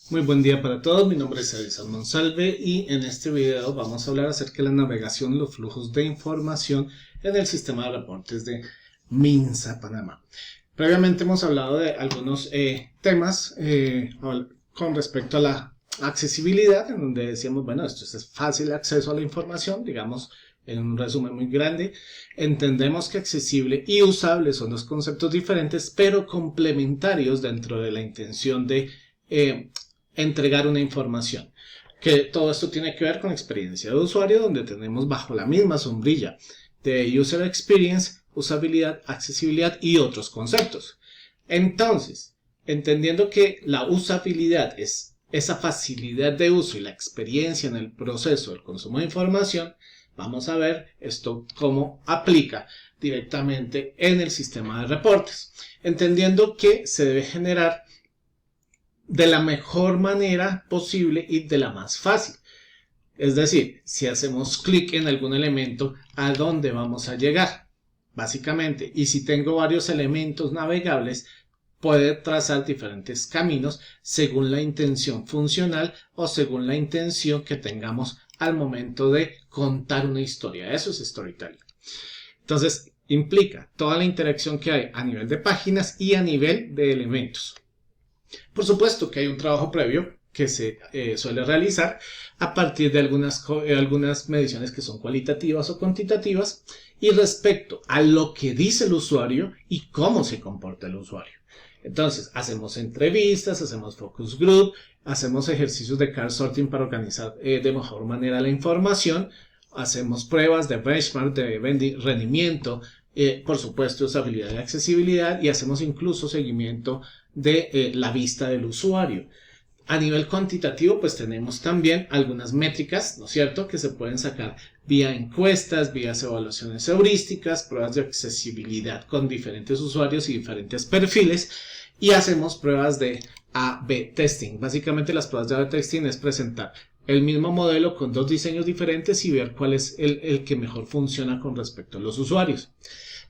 Muy buen día para todos, mi nombre es Edison Monsalve y en este video vamos a hablar acerca de la navegación y los flujos de información en el sistema de reportes de Minsa, Panamá. Previamente hemos hablado de algunos temas con respecto a la accesibilidad, en donde decíamos, bueno, esto es fácil acceso a la información, digamos, en un resumen muy grande. Entendemos que accesible y usable son dos conceptos diferentes, pero complementarios dentro de la intención de entregar una información. Que todo esto tiene que ver con experiencia de usuario, donde tenemos bajo la misma sombrilla de User Experience, usabilidad, accesibilidad y otros conceptos. Entonces, entendiendo que la usabilidad es esa facilidad de uso y la experiencia en el proceso del consumo de información, vamos a ver esto cómo aplica directamente en el sistema de reportes. Entendiendo que se debe generar de la mejor manera posible y de la más fácil. Es decir, si hacemos clic en algún elemento, ¿a dónde vamos a llegar? Básicamente, y si tengo varios elementos navegables, puede trazar diferentes caminos según la intención funcional o según la intención que tengamos al momento de contar una historia. Eso es storytelling. Entonces, implica toda la interacción que hay a nivel de páginas y a nivel de elementos. Por supuesto que hay un trabajo previo que se suele realizar a partir de algunas mediciones que son cualitativas o cuantitativas y respecto a lo que dice el usuario y cómo se comporta el usuario. Entonces, hacemos entrevistas, hacemos focus group, hacemos ejercicios de card sorting para organizar de mejor manera la información, hacemos pruebas de benchmark, de rendimiento, por supuesto usabilidad y accesibilidad, y hacemos incluso seguimiento de la vista del usuario. A nivel cuantitativo, pues tenemos también algunas métricas, ¿no es cierto?, que se pueden sacar vía encuestas, vía evaluaciones heurísticas, pruebas de accesibilidad con diferentes usuarios y diferentes perfiles, y hacemos pruebas de A/B testing. Básicamente las pruebas de A/B testing es presentar el mismo modelo con dos diseños diferentes y ver cuál es el que mejor funciona con respecto a los usuarios.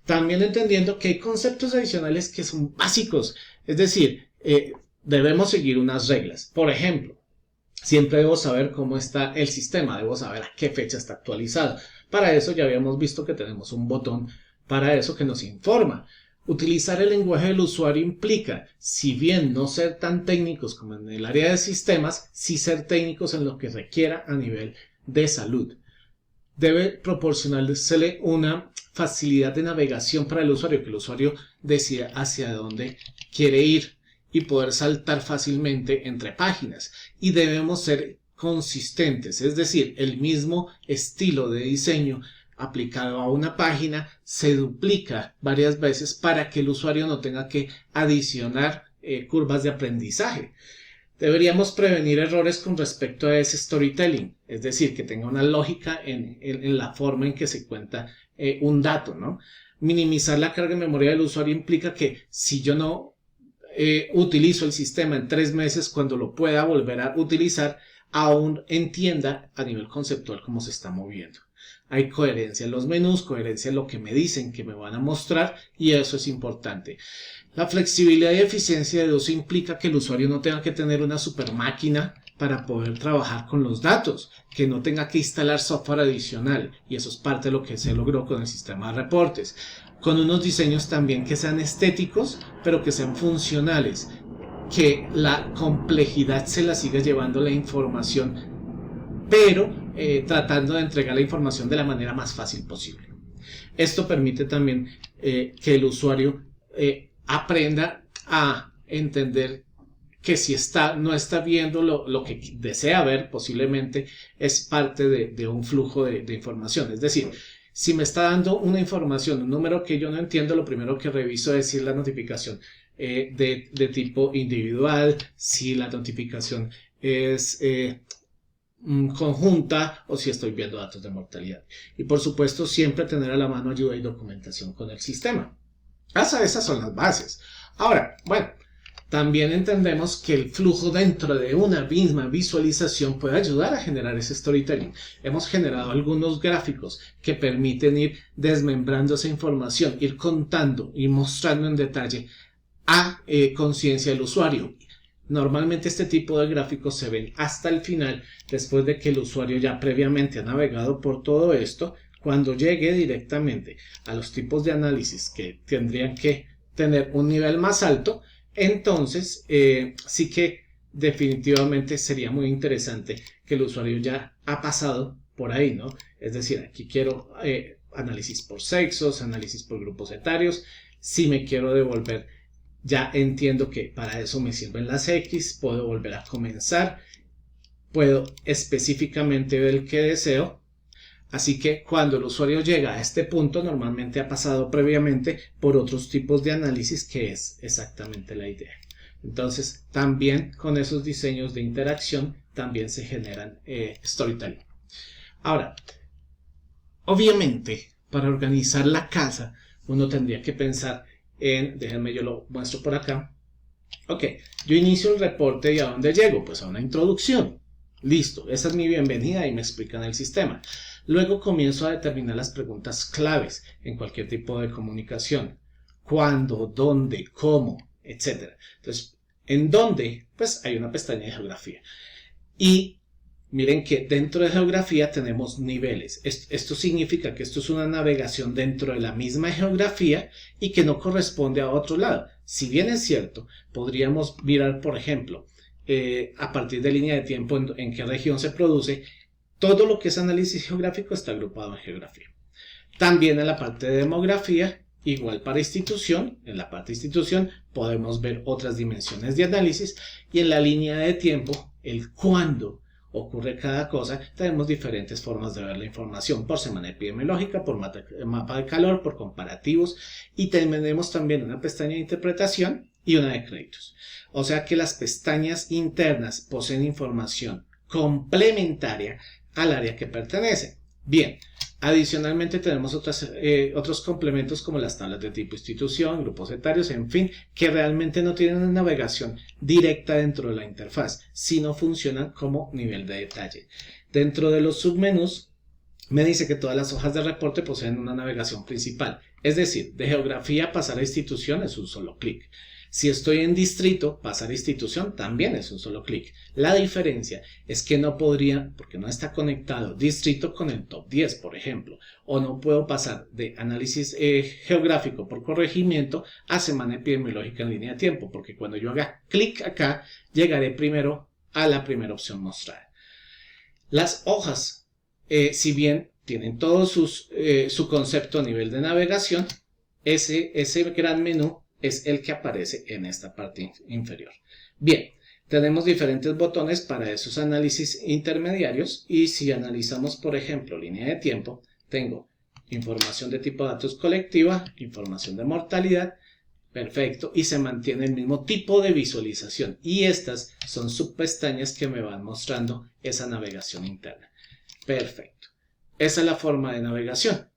También entendiendo que hay conceptos adicionales que son básicos, es decir, debemos seguir unas reglas. Por ejemplo, siempre debo saber cómo está el sistema, debo saber a qué fecha está actualizado. Para eso ya habíamos visto que tenemos un botón para eso que nos informa. Utilizar el lenguaje del usuario implica, si bien no ser tan técnicos como en el área de sistemas, sí ser técnicos en lo que requiera a nivel de salud. Debe proporcionársele una facilidad de navegación para el usuario, que el usuario decida hacia dónde quiere ir y poder saltar fácilmente entre páginas. Y debemos ser consistentes, es decir, el mismo estilo de diseño aplicado a una página se duplica varias veces para que el usuario no tenga que adicionar curvas de aprendizaje. Deberíamos prevenir errores con respecto a ese storytelling, es decir, que tenga una lógica en la forma en que se cuenta un dato, ¿no? Minimizar la carga de memoria del usuario implica que si yo no utilizo el sistema en 3 meses, cuando lo pueda volver a utilizar, aún entienda a nivel conceptual cómo se está moviendo. Hay coherencia en los menús, coherencia en lo que me dicen que me van a mostrar, y eso es importante. La flexibilidad y eficiencia de uso implica que el usuario no tenga que tener una super máquina para poder trabajar con los datos, que no tenga que instalar software adicional, y eso es parte de lo que se logró con el sistema de reportes, con unos diseños también que sean estéticos, pero que sean funcionales, que la complejidad se la siga llevando la información, pero tratando de entregar la información de la manera más fácil posible. Esto permite también que el usuario aprenda a entender que si no está viendo lo que desea ver, posiblemente es parte de un flujo de información. Es decir, si me está dando una información, un número que yo no entiendo, lo primero que reviso es si la notificación de tipo individual, si la notificación es conjunta o si estoy viendo datos de mortalidad. Y por supuesto, siempre tener a la mano ayuda y documentación con el sistema. Esas son las bases. Ahora, bueno, también entendemos que el flujo dentro de una misma visualización puede ayudar a generar ese storytelling. Hemos generado algunos gráficos que permiten ir desmembrando esa información, ir contando y mostrando en detalle a conciencia del usuario. Normalmente este tipo de gráficos se ven hasta el final, después de que el usuario ya previamente ha navegado por todo esto. Cuando llegue directamente a los tipos de análisis que tendrían que tener un nivel más alto, entonces sí que definitivamente sería muy interesante que el usuario ya ha pasado por ahí, ¿no? Es decir, aquí quiero análisis por sexos, análisis por grupos etarios. Si me quiero devolver, ya entiendo que para eso me sirven las X, puedo volver a comenzar, puedo específicamente ver el que deseo. Así que cuando el usuario llega a este punto, normalmente ha pasado previamente por otros tipos de análisis, que es exactamente la idea. Entonces, también con esos diseños de interacción, también se generan storytelling. Ahora, obviamente, para organizar la casa, uno tendría que pensar en, déjenme yo lo muestro por acá. Ok, yo inicio el reporte y ¿a dónde llego? Pues a una introducción. Listo, esa es mi bienvenida y me explican el sistema. Luego comienzo a determinar las preguntas claves en cualquier tipo de comunicación. ¿Cuándo? ¿Dónde? ¿Cómo? Etcétera. Entonces, ¿en dónde? Pues hay una pestaña de geografía. Y miren que dentro de geografía tenemos niveles. Esto significa que esto es una navegación dentro de la misma geografía y que no corresponde a otro lado. Si bien es cierto, podríamos mirar, por ejemplo, a partir de línea de tiempo en qué región se produce. Todo lo que es análisis geográfico está agrupado en geografía. También en la parte de demografía, igual para institución, en la parte de institución podemos ver otras dimensiones de análisis, y en la línea de tiempo, el cuándo ocurre cada cosa, tenemos diferentes formas de ver la información: por semana epidemiológica, por mapa de calor, por comparativos, y tenemos también una pestaña de interpretación y una de créditos. O sea que las pestañas internas poseen información complementaria al área que pertenece. Bien, adicionalmente tenemos otros complementos como las tablas de tipo institución, grupos etarios, en fin, que realmente no tienen una navegación directa dentro de la interfaz, sino funcionan como nivel de detalle. Dentro de los submenús me dice que todas las hojas de reporte poseen una navegación principal, es decir, de geografía pasar a institución es un solo clic. Si estoy en distrito, pasar a institución también es un solo clic. La diferencia es que no podría, porque no está conectado distrito con el top 10, por ejemplo, o no puedo pasar de análisis geográfico por corregimiento a semana epidemiológica en línea de tiempo, porque cuando yo haga clic acá, llegaré primero a la primera opción mostrada. Las hojas, si bien tienen todo su concepto a nivel de navegación, ese gran menú es el que aparece en esta parte inferior. Bien, tenemos diferentes botones para esos análisis intermediarios, y si analizamos, por ejemplo, línea de tiempo, tengo información de tipo datos colectiva, información de mortalidad, perfecto, y se mantiene el mismo tipo de visualización, y estas son subpestañas que me van mostrando esa navegación interna. Perfecto, esa es la forma de navegación.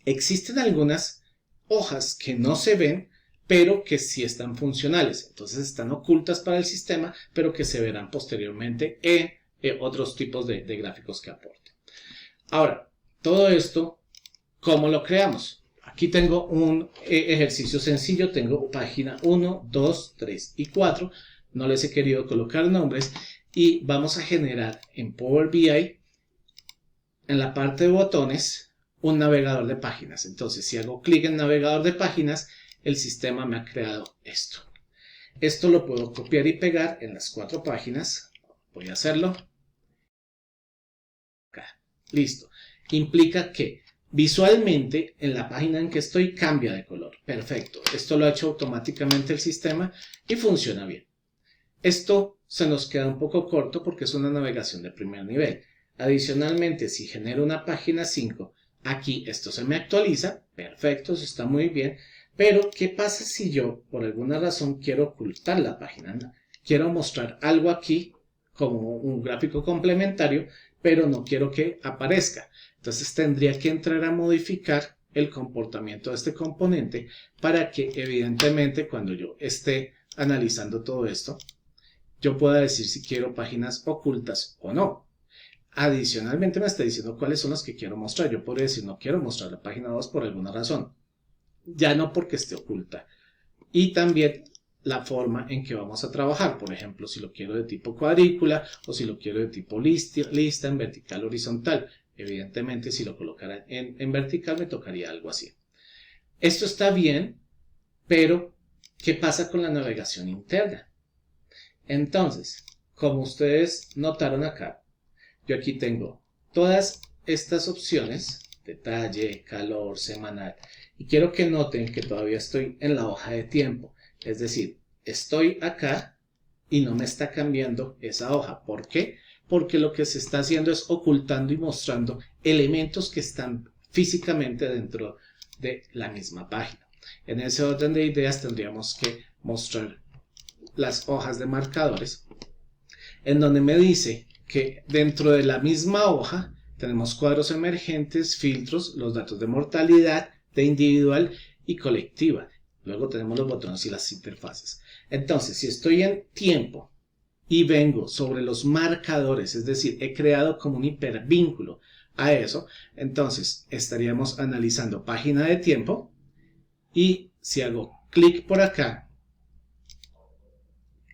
Existen algunas hojas que no se ven, pero que sí están funcionales. Entonces están ocultas para el sistema, pero que se verán posteriormente en otros tipos de gráficos que aporten. Ahora, todo esto, ¿cómo lo creamos? Aquí tengo un ejercicio sencillo. Tengo página 1, 2, 3 y 4. No les he querido colocar nombres. Y vamos a generar en Power BI, en la parte de botones, un navegador de páginas. Entonces, si hago clic en navegador de páginas, el sistema me ha creado esto. Esto lo puedo copiar y pegar en las 4 páginas. Voy a hacerlo. Acá. Listo. Implica que visualmente en la página en que estoy cambia de color. Perfecto. Esto lo ha hecho automáticamente el sistema y funciona bien. Esto se nos queda un poco corto porque es una navegación de primer nivel. Adicionalmente, si genero una página 5, aquí esto se me actualiza. Perfecto, eso está muy bien. Pero, ¿qué pasa si yo, por alguna razón, quiero ocultar la página? Quiero mostrar algo aquí como un gráfico complementario, pero no quiero que aparezca. Entonces tendría que entrar a modificar el comportamiento de este componente para que, evidentemente, cuando yo esté analizando todo esto, yo pueda decir si quiero páginas ocultas o no. Adicionalmente me está diciendo cuáles son las que quiero mostrar. Yo podría decir no quiero mostrar la página 2 por alguna razón. Ya no porque esté oculta. Y también la forma en que vamos a trabajar. Por ejemplo, si lo quiero de tipo cuadrícula o si lo quiero de tipo lista en vertical horizontal. Evidentemente, si lo colocara en vertical me tocaría algo así. Esto está bien, pero ¿qué pasa con la navegación interna? Entonces, como ustedes notaron acá, yo aquí tengo todas estas opciones, detalle, calor, semanal, y quiero que noten que todavía estoy en la hoja de tiempo, es decir, estoy acá y no me está cambiando esa hoja. ¿Por qué? Porque lo que se está haciendo es ocultando y mostrando elementos que están físicamente dentro de la misma página. En ese orden de ideas tendríamos que mostrar las hojas de marcadores, en donde me dice que dentro de la misma hoja tenemos cuadros emergentes, filtros, los datos de mortalidad, de individual y colectiva. Luego tenemos los botones y las interfaces. Entonces, si estoy en tiempo y vengo sobre los marcadores, es decir, he creado como un hipervínculo a eso, entonces estaríamos analizando página de tiempo y si hago clic por acá,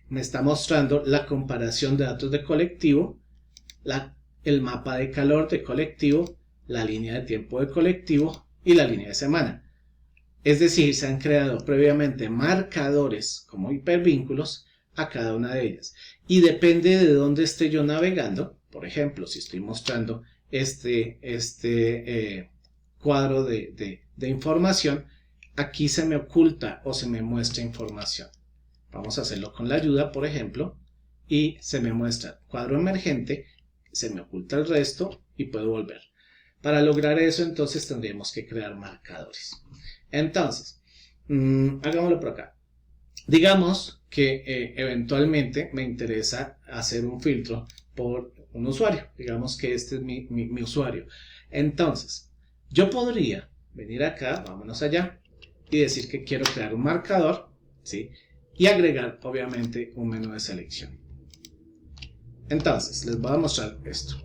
me está mostrando la comparación de datos de colectivo, el mapa de calor de colectivo, la línea de tiempo de colectivo y la línea de semana. Es decir, se han creado previamente marcadores como hipervínculos a cada una de ellas. Y depende de dónde esté yo navegando. Por ejemplo, si estoy mostrando este cuadro de información, aquí se me oculta o se me muestra información. Vamos a hacerlo con la ayuda, por ejemplo, y se me muestra cuadro emergente, se me oculta el resto y puedo volver. Para lograr eso, entonces tendríamos que crear marcadores. Entonces, hagámoslo por acá. Digamos que eventualmente me interesa hacer un filtro por un usuario. Digamos que este es mi usuario. Entonces, yo podría venir acá, vámonos allá, y decir que quiero crear un marcador, ¿sí? Y agregar, obviamente, un menú de selección. Entonces, les voy a mostrar esto.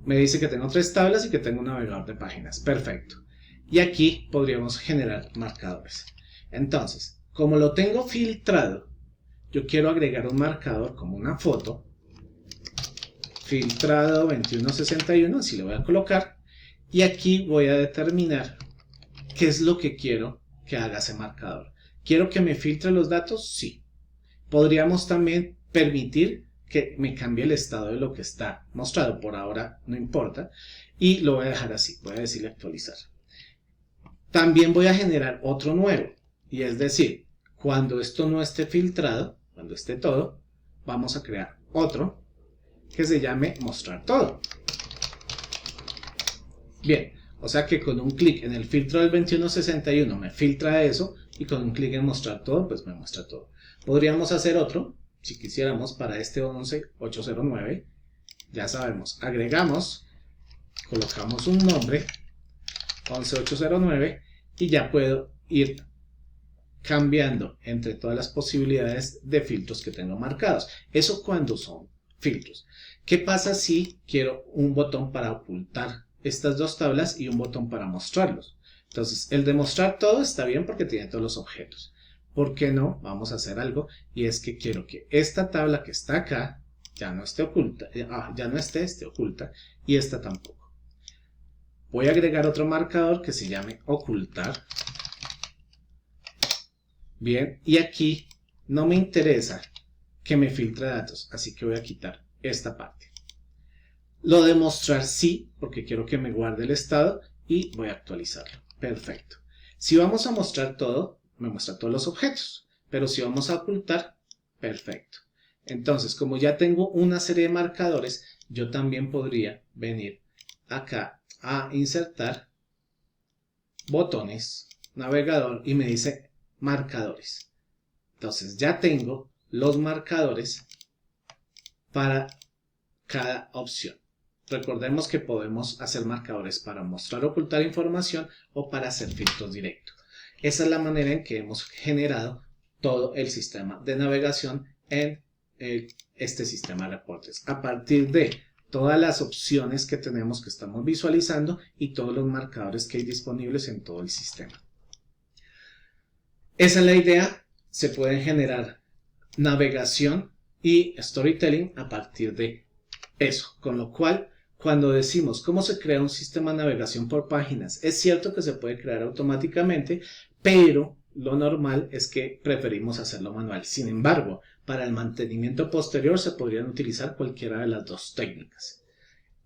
Me dice que tengo 3 tablas y que tengo un navegador de páginas. Perfecto. Y aquí podríamos generar marcadores. Entonces, como lo tengo filtrado, yo quiero agregar un marcador como una foto. Filtrado 2161, así le voy a colocar. Y aquí voy a determinar qué es lo que quiero que haga ese marcador. ¿Quiero que me filtre los datos? Sí. Podríamos también permitir que me cambie el estado de lo que está mostrado. Por ahora no importa. Y lo voy a dejar así. Voy a decirle actualizar. También voy a generar otro nuevo. Y es decir, cuando esto no esté filtrado, cuando esté todo, vamos a crear otro que se llame mostrar todo. Bien, o sea que con un clic en el filtro del 2161 me filtra eso y con un clic en mostrar todo, pues me muestra todo. Podríamos hacer otro, si quisiéramos, para este 11809. Ya sabemos, agregamos, colocamos un nombre, 11809, y ya puedo ir cambiando entre todas las posibilidades de filtros que tengo marcados. Eso cuando son filtros. ¿Qué pasa si quiero un botón para ocultar estas 2 tablas y un botón para mostrarlos? Entonces, el de mostrar todo está bien porque tiene todos los objetos. ¿Por qué no? Vamos a hacer algo, y es que quiero que esta tabla que está acá ya no esté oculta, esté oculta, y esta tampoco. Voy a agregar otro marcador que se llame ocultar. Bien, y aquí no me interesa que me filtre datos, así que voy a quitar esta parte. Lo de mostrar sí, porque quiero que me guarde el estado, y voy a actualizarlo. Perfecto. Si vamos a mostrar todo, me muestra todos los objetos, pero si vamos a ocultar, perfecto. Entonces, como ya tengo una serie de marcadores, yo también podría venir acá a insertar botones, navegador, y me dice marcadores. Entonces ya tengo los marcadores para cada opción. Recordemos que podemos hacer marcadores para mostrar o ocultar información o para hacer filtros directos. Esa es la manera en que hemos generado todo el sistema de navegación en este sistema de reportes. A partir de todas las opciones que tenemos que estamos visualizando y todos los marcadores que hay disponibles en todo el sistema. Esa es la idea. se puede generar navegación y storytelling a partir de eso. Con lo cual, cuando decimos cómo se crea un sistema de navegación por páginas, es cierto que se puede crear automáticamente, pero lo normal es que preferimos hacerlo manual. Sin embargo, para el mantenimiento posterior se podrían utilizar cualquiera de las dos técnicas.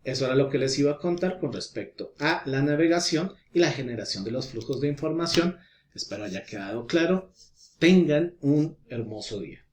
Eso era lo que les iba a contar con respecto a la navegación y la generación de los flujos de información. Espero haya quedado claro. Tengan un hermoso día.